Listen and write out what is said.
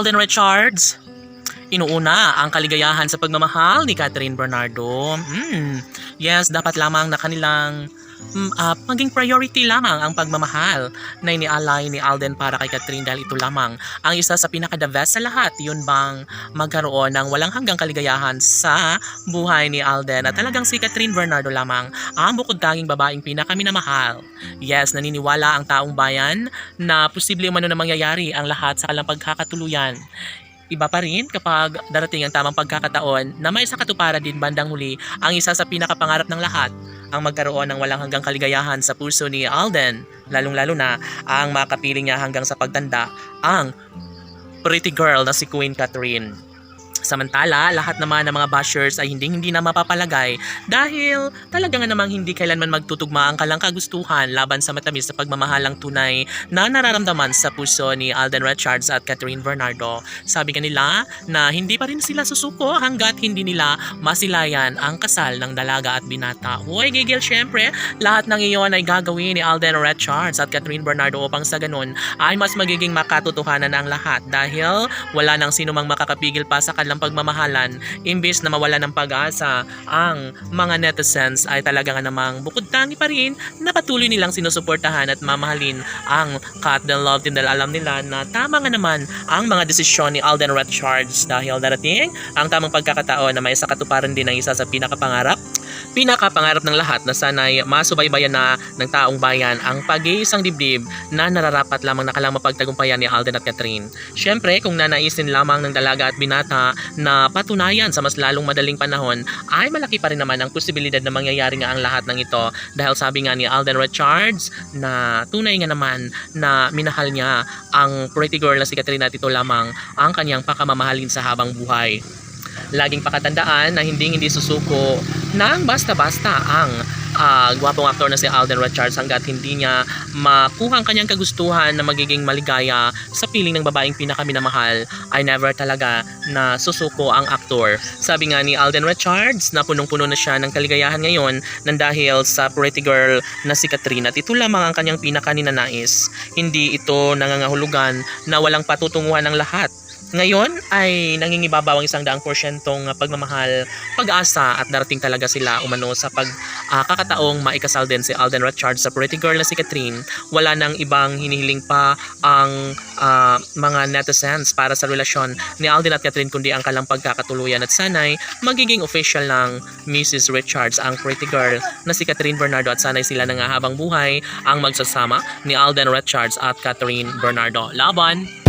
Alden Richards. Inuuna ang kaligayahan sa pagmamahal ni Catherine Bernardo. Yes, dapat lamang na kanilang maging priority lamang ang pagmamahal na inialay ni Alden para kay Catherine dahil ito lamang ang isa sa pinaka-the best sa lahat. Yun bang magkaroon ng walang hanggang kaligayahan sa buhay ni Alden at talagang si Catherine Bernardo lamang ang bukod tanging babaeng pinakaminamahal. Yes, naniniwala ang taong bayan na posible umano na mangyayari ang lahat sa kanilang pagkakatuluyan. Iba pa rin kapag darating ang tamang pagkakataon na may sa katuparan din bandang huli ang isa sa pinakapangarap ng lahat, ang magkaroon ng walang hanggang kaligayahan sa puso ni Alden, lalong-lalo na ang makapiling niya hanggang sa pagtanda, ang pretty girl na si Queen Catherine. Samantala, lahat naman ng mga bashers ay hindi na mapapalagay dahil talaga nga namang hindi kailanman magtutugma ang kalang kagustuhan laban sa matamis na pagmamahalang tunay na nararamdaman sa puso ni Alden Richards at Catherine Bernardo. Sabi kanila na hindi pa rin sila susuko hanggat hindi nila masilayan ang kasal ng dalaga at binata. Hoy, gigil, syempre, lahat ng iyon ay gagawin ni Alden Richards at Catherine Bernardo upang sa ganun ay mas magiging makatotohanan ang lahat dahil wala nang sinumang makakapigil pa sa kanilang pagmamahalan. Imbis na mawala ng pag-asa ang mga netizens ay talaga nga namang bukod tangi pa rin na patuloy nilang sinusuportahan at mamahalin ang Cat the Love Team dahil alam nila na tama nga naman ang mga desisyon ni Alden Richards dahil darating ang tamang pagkakataon na may sa katuparan din ng isa sa pinakapangarap ng lahat na sana'y masubaybayan na ng taong bayan ang pag-iisang dibdib na nararapat lamang na kalang mapagtagumpayan ni Alden at Catherine. Siyempre, kung nanaisin lamang ng dalaga at binata na patunayan sa mas lalong madaling panahon, ay malaki pa rin naman ang posibilidad na mangyayari nga ang lahat ng ito dahil sabi nga ni Alden Richards na tunay nga naman na minahal niya ang pretty girl na si Catherine at ito lamang ang kanyang pakamamahalin sa habang buhay. Laging pakatandaan na hindi susuko ng basta-basta ang gwapong aktor na si Alden Richards hanggat hindi niya makuha ang kanyang kagustuhan na magiging maligaya sa piling ng babaeng pinakaminamahal ay never talaga na susuko ang aktor. Sabi nga ni Alden Richards na punong-puno na siya ng kaligayahan ngayon nang dahil sa pretty girl na si Catherine at ito lamang ang kanyang pinakaninanais. Hindi ito nangangahulugan na walang patutunguhan ng lahat. Ngayon ay nangingibabaw ang 100% pagmamahal, pag-asa at darating talaga sila umano sa pagkakataong maikasal din si Alden Richards sa pretty girl na si Catherine. Wala nang ibang hinihiling pa ang mga netizens para sa relasyon ni Alden at Catherine kundi ang kalang pagkakatuluyan at sanay magiging official ng Mrs. Richards ang pretty girl na si Catherine Bernardo at sanay sila ng habang buhay ang magsasama ni Alden Richards at Catherine Bernardo. Laban!